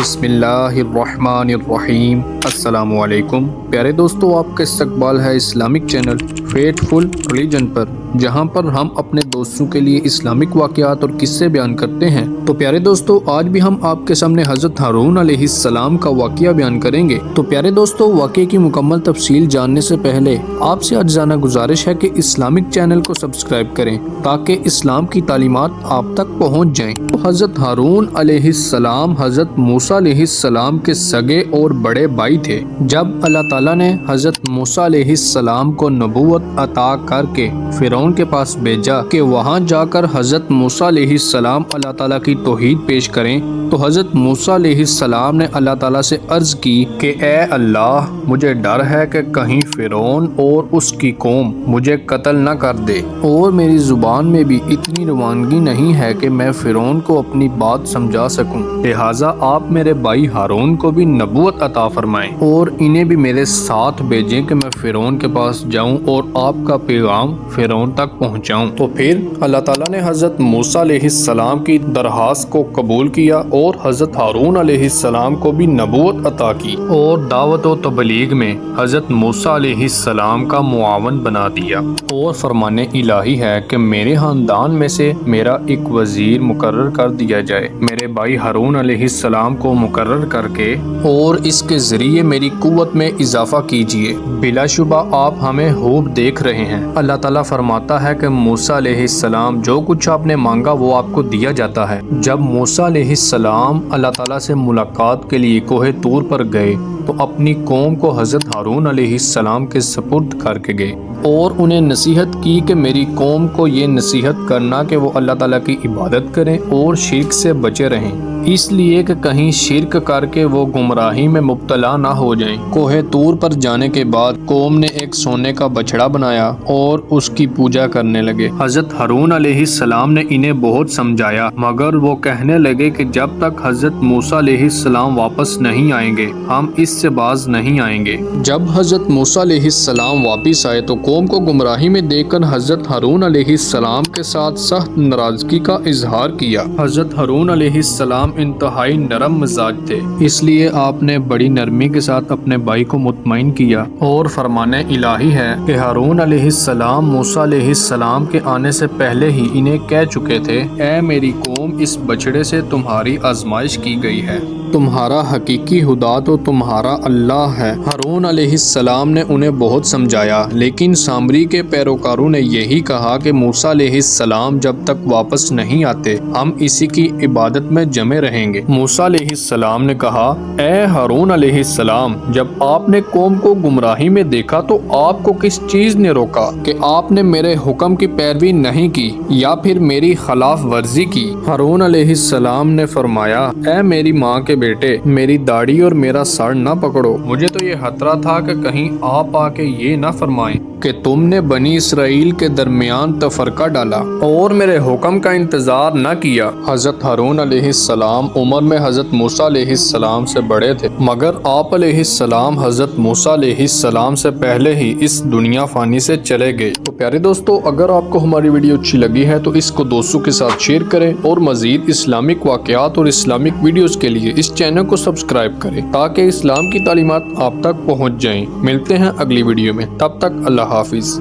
بسم اللہ الرحمن الرحیم۔ السلام علیکم پیارے دوستو، آپ کا استقبال ہے اسلامک چینل فیتفل ریلیجن پر، جہاں پر ہم اپنے دوستوں کے لیے اسلامک واقعات اور قصے بیان کرتے ہیں۔ تو پیارے دوستو، آج بھی ہم آپ کے سامنے حضرت ہارون علیہ السلام کا واقعہ بیان کریں گے۔ تو پیارے دوستو، واقعے کی مکمل تفصیل جاننے سے پہلے آپ سے عاجزانہ گزارش ہے کہ اسلامک چینل کو سبسکرائب کریں تاکہ اسلام کی تعلیمات آپ تک پہنچ جائیں۔ تو حضرت ہارون علیہ السلام حضرت موسیٰ علیہ السلام کے سگے اور بڑے بھائی تھے۔ جب اللہ تعالیٰ نے حضرت موسیٰ علیہ السلام کو نبوت عطا کر کے فرعون کے پاس بھیجا کہ وہاں جا کر حضرت موسیٰ علیہ السلام اللہ تعالیٰ کی توحید پیش کریں، تو حضرت موسیٰ علیہ السلام نے اللہ تعالیٰ سے عرض کی کہ اے اللہ، مجھے ڈر ہے کہ کہیں فرعون اور اس کی قوم مجھے قتل نہ کر دے، اور میری زبان میں بھی اتنی روانگی نہیں ہے کہ میں فرعون کو اپنی بات سمجھا سکوں، لہٰذا آپ میرے بھائی ہارون کو بھی نبوت عطا فرمائیں اور انہیں بھی میرے ساتھ بھیجیں کہ میں فرعون کے پاس جاؤں اور آپ کا پیغام فرعون تک پہنچاؤں۔ تو پھر اللہ تعالیٰ نے حضرت موسیٰ علیہ السلام کی درخواست کو قبول کیا اور حضرت ہارون علیہ السلام کو بھی نبوت عطا کی اور دعوت و تبلیغ میں حضرت موسیٰ علیہ السلام کا معاون بنا دیا۔ اور فرمان الہی ہے کہ میرے خاندان میں سے میرا ایک وزیر مقرر کر دیا جائے، میرے بھائی ہارون علیہ السلام کو مقرر کر کے، اور اس کے ذریعے میری قوت میں اضافہ کیجیے۔ بلا شبہ آپ ہمیں خوب دیکھ رہے ہیں۔ اللہ تعالیٰ فرماتا ہے کہ موسیٰ علیہ السلام جو کچھ آپ نے مانگا وہ آپ کو دیا جاتا ہے۔ جب موسیٰ علیہ السلام اللہ تعالیٰ سے ملاقات کے لیے کوہ طور پر گئے تو اپنی قوم کو حضرت ہارون علیہ السلام کے سپرد کر کے گئے اور انہیں نصیحت کی کہ میری قوم کو یہ نصیحت کرنا کہ وہ اللہ تعالیٰ کی عبادت کریں اور شرک سے بچے رہیں، اس لیے کہ کہیں شرک کر کے وہ گمراہی میں مبتلا نہ ہو جائیں۔ کوہ طور پر جانے کے بعد قوم نے ایک سونے کا بچڑا بنایا اور اس کی پوجا کرنے لگے۔ حضرت ہارون علیہ السلام نے انہیں بہت سمجھایا، مگر وہ کہنے لگے کہ جب تک حضرت موسیٰ علیہ السلام واپس نہیں آئیں گے ہم اس سے باز نہیں آئیں گے۔ جب حضرت موسیٰ علیہ السلام واپس آئے تو قوم کو گمراہی میں دیکھ کر حضرت ہارون علیہ السلام کے ساتھ سخت ناراضگی کا اظہار کیا۔ حضرت ہارون علیہ السلام انتہائی نرم مزاج تھے، اس لیے آپ نے بڑی نرمی کے ساتھ اپنے بھائی کو مطمئن کیا اور فرمان الہی ہے کہ ہارون علیہ السلام موسیٰ علیہ السلام کے آنے سے پہلے ہی انہیں کہہ چکے تھے، اے میری قوم، اس بچڑے سے تمہاری آزمائش کی گئی ہے، تمہارا حقیقی خدا تو تمہارا اللہ ہے۔ ہارون علیہ السلام نے انہیں بہت سمجھایا، لیکن سامری کے پیروکاروں نے یہی کہا کہ موسیٰ علیہ السلام جب تک واپس نہیں آتے ہم اسی کی عبادت میں جمے رہیں گے۔ موسیٰ علیہ السلام نے کہا، اے ہارون علیہ السلام، جب آپ نے قوم کو گمراہی میں دیکھا تو آپ کو کس چیز نے روکا کہ آپ نے میرے حکم کی پیروی نہیں کی یا پھر میری خلاف ورزی کی؟ ہارون علیہ السلام نے فرمایا، اے میری ماں کے بیٹے، میری داڑھی اور میرا سر نہ پکڑو، مجھے تو یہ خطرہ تھا کہ کہیں آپ آ کے یہ نہ فرمائیں کہ تم نے بنی اسرائیل کے درمیان تفرقہ ڈالا اور میرے حکم کا انتظار نہ کیا۔ حضرت ہارون علیہ السلام عمر میں حضرت موسیٰ علیہ السلام سے بڑے تھے، مگر آپ علیہ السلام حضرت موسیٰ علیہ السلام سے پہلے ہی اس دنیا فانی سے چلے گئے۔ تو پیارے دوستو، اگر آپ کو ہماری ویڈیو اچھی لگی ہے تو اس کو دوستوں کے ساتھ شیئر کریں اور مزید اسلامک واقعات اور اسلامک ویڈیوز کے لیے اس چینل کو سبسکرائب کریں تاکہ اسلام کی تعلیمات آپ تک پہنچ جائیں۔ ملتے ہیں اگلی ویڈیو میں، تب تک اللہ حافظ۔